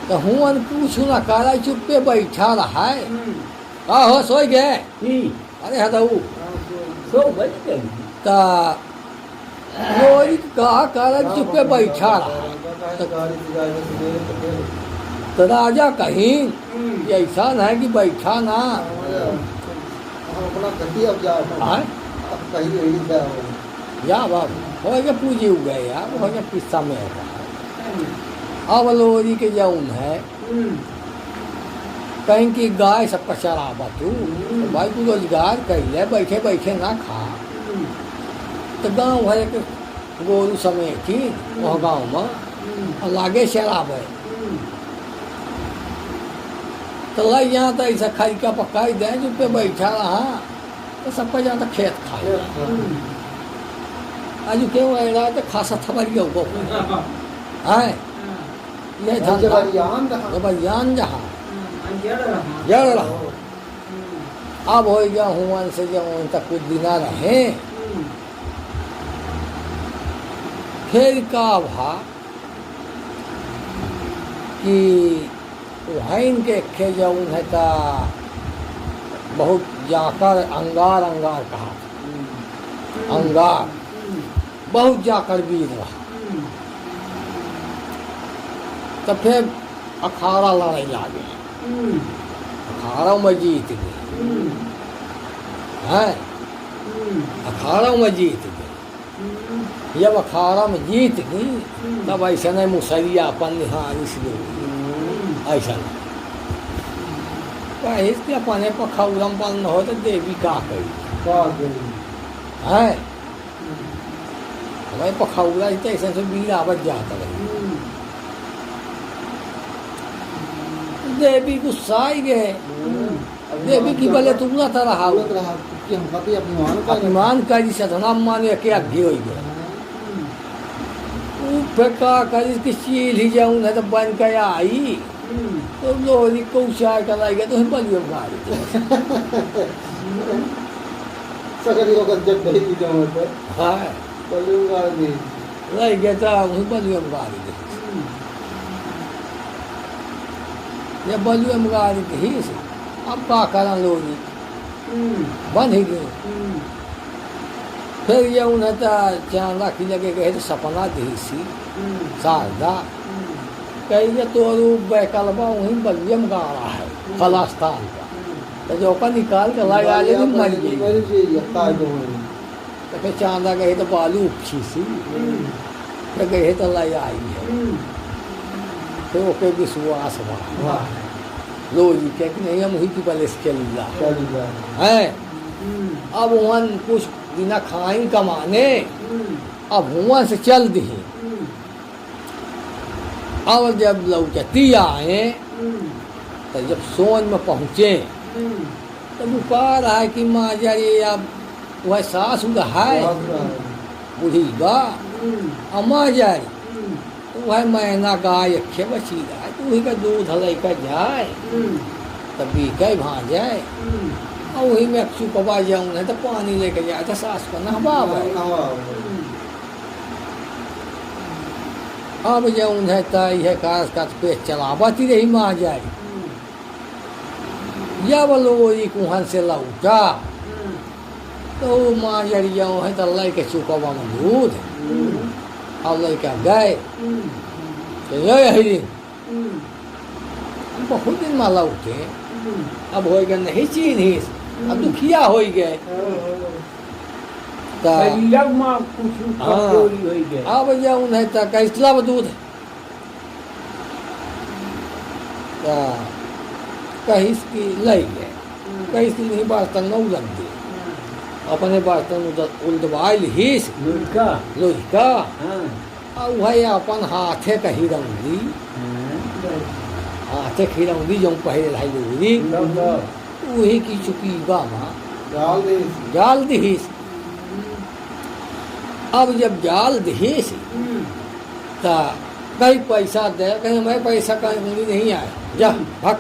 Speaker 1: तो हूँ पूछू ना काला चुप्पे बैठा रहा है हो सो गए अरे हटाऊ
Speaker 2: सो बच गए
Speaker 1: तो लोरी कहा काला चुप्पे बैठा रहा तो राजा कहीं ऐसा है कि बैठा ना या बाबू हो गया पूजे हो गए यार हो गया किस्सा में है अब लोरी के जौन है कहीं की गाय सबका चरावा तू तो भाई तू रोजगार कर ले बैठे बैठे ना खा तो गाँव भर के गोरू समय थी वह गाँव में और लागे चरावे तो लग यहाँ तो ऐसा खाई का पकाई दे जो पे बैठा रहा तो सबका जहाँ तक खेत खाए आज क्यों रहा तो खासा थबर गया वो है ये बयान जहाँ जड़ रहा अब हो गया हुआ से जब तक कुछ दिना रहे फिर का भा कि वहीं के खे जाऊँ है ता बहुत जाकर अंगार अंगार कहा अंगार बहुत जाकर वीर रहा। तो फिर अखाड़ा लड़ाई लागे, अखाड़ों में जीत गए हैं, अखाड़ों में जीत गए। जब अखाड़ा में जीत गई तब ऐसा नहीं मुसरिया अपन निहार इसलिए ऐसा नहीं इसके अपने पखौरम बन हो तो देवी का करी है हमें पखौरा ऐसे से बीर आवत जाता रही। देवी गुस्सा ही गए, देवी की भले तुम ना था रहा अभिमान करी सधना माने के आगे हो गए फेंका कर इसकी चील ही जाऊँ नहीं तो बन के आई तो लोहरी को उचार कर लाएगा तो हम बलियों गाड़ी
Speaker 3: सकरी को जब दही की जाऊँ तो
Speaker 1: हाँ
Speaker 3: बलियों गाड़ी
Speaker 1: लाई गया था हम बलियों गाड़ी ये बलियों गाड़ी थी अब का करा लोहरी बन ही गए। फिर ये उन्हें तो चांदा की लगे गए तो सपना दी सी शारदा कही तो बैकलबा वहीं बलियम गा रहा है फलास्तान का तो जो का निकाल के लाई आ गई मर गई। तो फिर चांदा गए तो बालू उपछी सी तो गए तो लाई आई है तो ओके विश्वास हुआ लो जी क्या कि नहीं हम वही की पहले से चल है। अब वहाँ कुछ बिना खाई कमाने अब वहाँ से चल दी। अब जब लौटती आए तो जब सोन में पहुँचे तो वो कह रहा है कि माँ जरी अब वह सास है बूढ़ी बा अम्मा जारी तो वह मैना गाय खे बची रहा है तो वही का दूध लेकर जाए तब भी कई भाँ जाए और वही में चुकवा जाऊँ नहीं तो पानी लेकर जाए तो सास को नहवा अब जाऊँ है तो यह काश का पेट चलावती रही माँ जाए। जब लोरी कुहन से लौटा तो माँ जरी जाऊँ है तो लेके चुकवा में दूध और लेकर गए तो यही बहुत दिन में लौटे अब हो गए नहीं चीज अब दुखिया हो गए अब जाऊँ है तो कैसला दूध कहीं की लई गए कहीं की नहीं बर्तन न उलट दे अपने बर्तन उल्टवाइल हिस लोहिका और वह अपन हाथे का हिरौंदी हाथे खिरौंदी जो पहले लाई लोरी वही की चुकी बामा जाल दीस। अब जब जाल दीस तो कहीं पैसा दे कहीं मैं पैसा कहीं नहीं आए जा भक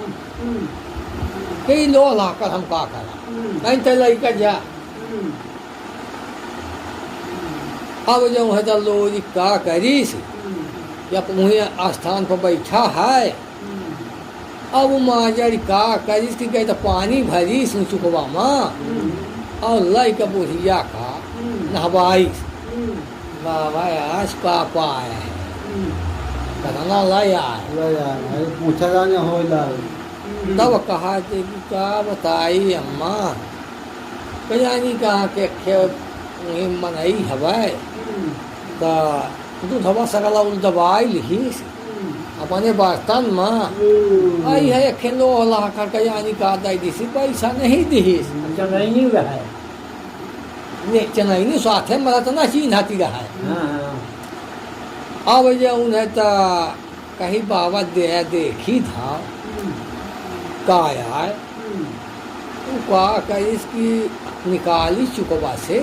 Speaker 1: कई लो लाकर हम का करा कहीं तो लेकर जा। अब जो है तो लोरी का करीस जब वहीं स्थान पर बैठा है अब माजरी का करीस की गई तो पानी भरी चुकवा माँ और लई का बुढ़िया का नहवाईस बाबा आज पापा आया है कहना लाई आए
Speaker 3: पूछा जाने हो
Speaker 1: तब कहा कि क्या बताई अम्मा कहीं कहा के मनई हवाई तो दूध हवा सकला उल दवाई लिखीस अपने बर्तन में आई है खेलो ला कर यानी का दाई दी पैसा नहीं दीस चेन्नई नहीं साथ है मरा तो ना चिन्हती रहा है। अब जो उन्हें तो कहीं बाबा दे देखी था का आए का इसकी निकाली चुकवा से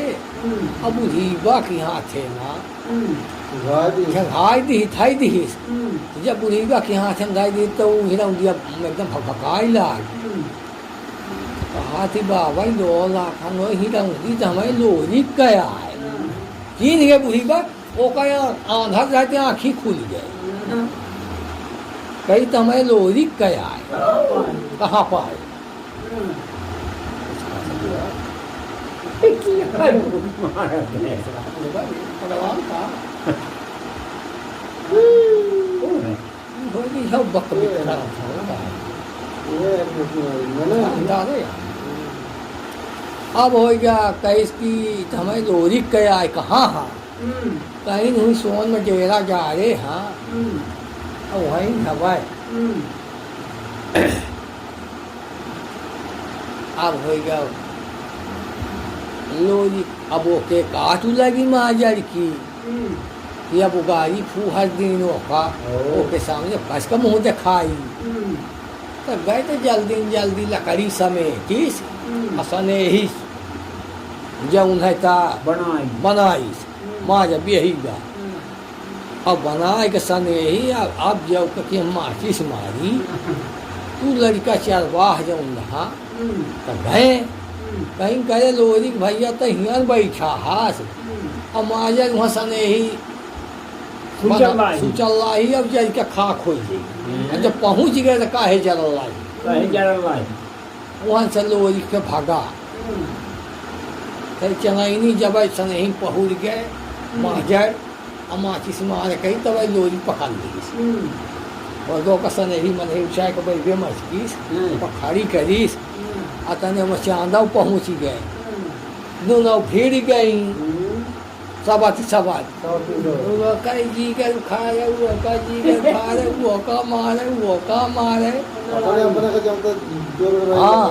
Speaker 1: अब बुढ़ीबा के हाथ है ना घाई दी थाई दी जब बुढ़ीबा के हाथ में घाई दी तो हिरौंदिया एकदम भकाई लाग कहा थी बाबा लो लाखन हिरौंदी तो हमें लोरी गया है चीन गए बुढ़ीबा वो कहे आंधा जाते आँखी खुल गए कहीं तो हमें लोरी कया है कहाँ पाए भगवान का होगी सब बकरी अब हो गया कहीं की हमें लोरी कया है कहाँ हाँ कहीं नहीं सोन में डेरा जा रहे हाँ वहीं हवाए अब हो गया लोरी अब ओके काटू लगी माजर की कि अब गाड़ी फूहर दिन ओके सामने कस का मुँह दिखाई तो गए तो जल्दी लकड़ी समेटिस असने ही जौन है ता बनाईस माँ जब यही गा अब बनाए के सने ही अब जब के माचिस मारी तू लड़का चरवाह जौन रहा तो गए कहीं करे लोरी भैया तो हियर बैठा हास अब माजर वहाँ सने ही सुचल ही अब जल के खाक हो जाए जब पहुँच गए तो काहे जरल लाई वहाँ से लोरी के भागा तो चनैनी जब सने ही पहुँच गए माजर और माचिस मार कहीं तब लोरी पकड़ ली और दो का सने ही मन ऊँचाई के बैठे मचकीस पखाड़ी करीस अतने में चांदा पहुँच गए दोनों भीड़ गई सबात कई जी के खाए वो का जी के खाए वो का मारे हाँ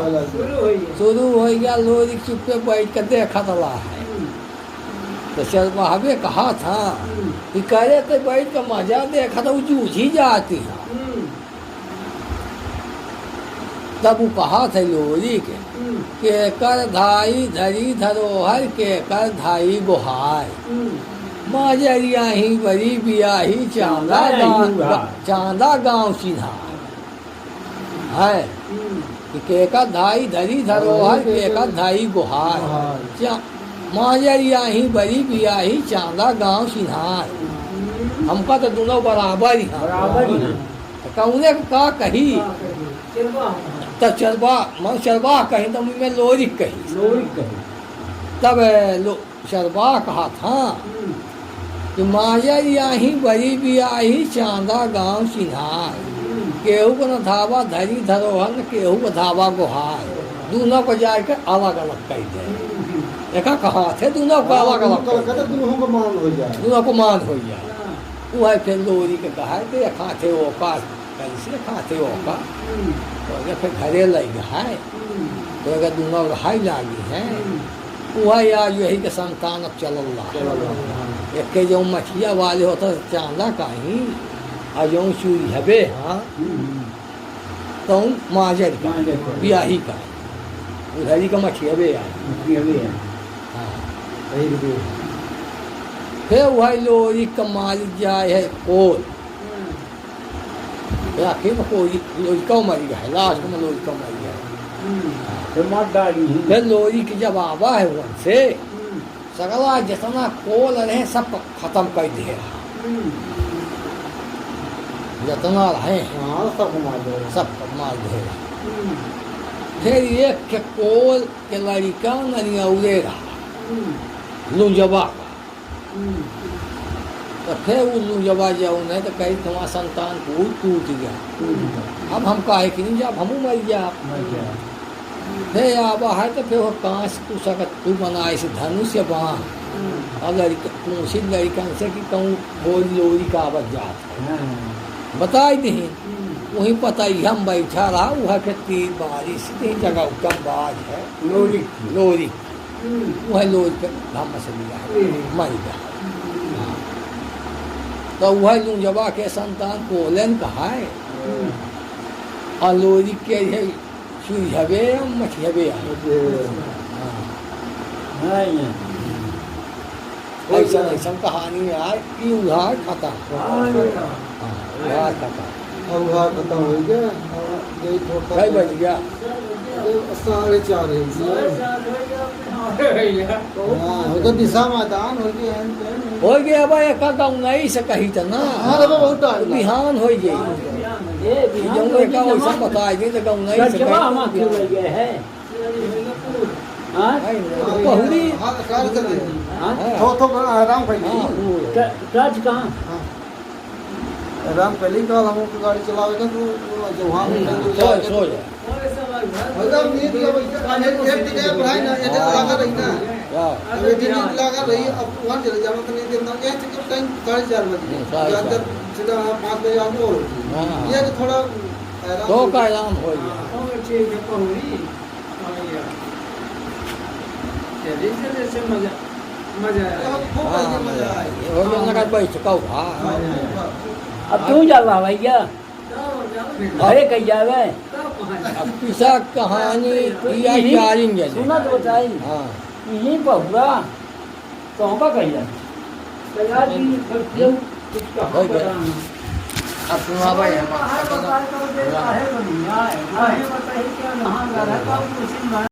Speaker 1: शुरू हो गया लोरी चुप पे बैठ कर देखा तला है तो चरवाहे कहा था कि करे तो बैठ कर मजा देखा तो जूझ ही जाती है तब वो कहा था लोरी के कर धाई धरी धरोहर के कर धाई गुहार माजरिया ही बड़ी बियाही चांदा गांव चिन्हा है के का धाई धरी धरोहर के का धाई गुहार माजरिया ही बड़ी बियाही चांदा गांव चिन्हार हमका तो दोनों बराबर ही कौने का कही तो चरवा कहीं तो मुझे लोरी कही तब चरवा कहा था कि माजर यही बड़ी बियाही चांदा गांव चिन्हार केहू को न धावा धरी धरोहर केहू को धावा गुहार दोनों को जाकर अलग अलग कह दे देखा कहा थे दोनों को अलग अलग दोनों को मान हो जाए वह फिर लोरी के कहा थे खाते वो का कैसे खाते हो का तो फिर घरे लग है तो अगर दोनों रहाई लागी है वह यार यही के संतान अब चल रहा एक के जो मछलिया वाले होता चांदा का ही और जो चूरी हबे हाँ तो माजर का बियाही का उधरी का मछिया हाँ फिर वह लोरी कमाल जाए है कोल फिर लोरी मरी गया लास्ट में लोरी मरी गया फिर लोरी की जब आवा है उनसे सगला जितना कोल रहे सब खत्म कर दे जितना रहे सब मार दे फिर एक के कोल के लड़का नरियौरे रहा लुंजबा तो फिर वो लुंजबा जाऊँ नहीं तो कहीं तुम्हारा संतान को टूट गया अब हम कहे कि नहीं जब हम मर गया फिर आबा है तो फिर वो कांच तू सकत तू बनाए से धनुष या बाँह और लड़का पूछी लड़कन से कि कहूँ बोल लोरी का आवाज जाता बताई नहीं वहीं पता ही हम बैठा रहा वह के तीर बारी सीधी जगह कम बाज है लोरी वह लोरी के हम से लिया है मर गया तो वह लुंजबा के संतान कोलन कहा है और लोरी के सुझबे मछबे ऐसा ऐसा कहानी आए कि उधार खाता उधार खाता
Speaker 3: खत्म हो गया
Speaker 1: कई बज गया
Speaker 3: 4:30 तो दिशा मैदान हो गया
Speaker 1: हो गया भाई एक गाँव नहीं से कही तो ना
Speaker 3: हाँ तो बहुत टाइम
Speaker 1: बिहान हो गई
Speaker 2: ये बिहान
Speaker 1: जंगल
Speaker 2: तो
Speaker 1: का
Speaker 2: भी
Speaker 1: वैसा
Speaker 2: जमा-
Speaker 1: बताया गई तो गाँव नहीं से
Speaker 2: जमा हमा क्यों लग गया है हाँ
Speaker 1: पहुली
Speaker 3: हाँ कार कर दे
Speaker 2: हाँ
Speaker 3: थो आराम कर ली
Speaker 2: टच कहाँ
Speaker 3: आराम कर ली कल हम गाड़ी चलावे का तो जो वहाँ
Speaker 1: सो जा
Speaker 3: मतलब ये दिया भाई एक टिकट पढ़ाई ना ये लगा रही ना अब ये दिन लगा रही अब वहाँ चले जाना तो नहीं देना ये टिकट टाइम 4:30 बजे ज्यादा सीधा 5 बजे आने और ये तो थोड़ा
Speaker 1: तो का आराम हो गया
Speaker 4: और ठीक है पहुरी जैसे मजा आया
Speaker 3: खूब मजा आया
Speaker 1: हो गया ना बैठ चुका हुआ
Speaker 2: अब तू जावा भैया अरे कहीं जावे
Speaker 1: अब पिसा कहानी किया चारेंगे
Speaker 2: सुना तो बताई
Speaker 1: हाँ
Speaker 2: यही बहुरा तो हम कहीं जाए तैयार की क्यों कुछ कहा कराना
Speaker 1: अब सुना भाई
Speaker 4: है बताइए क्या नहा रहा है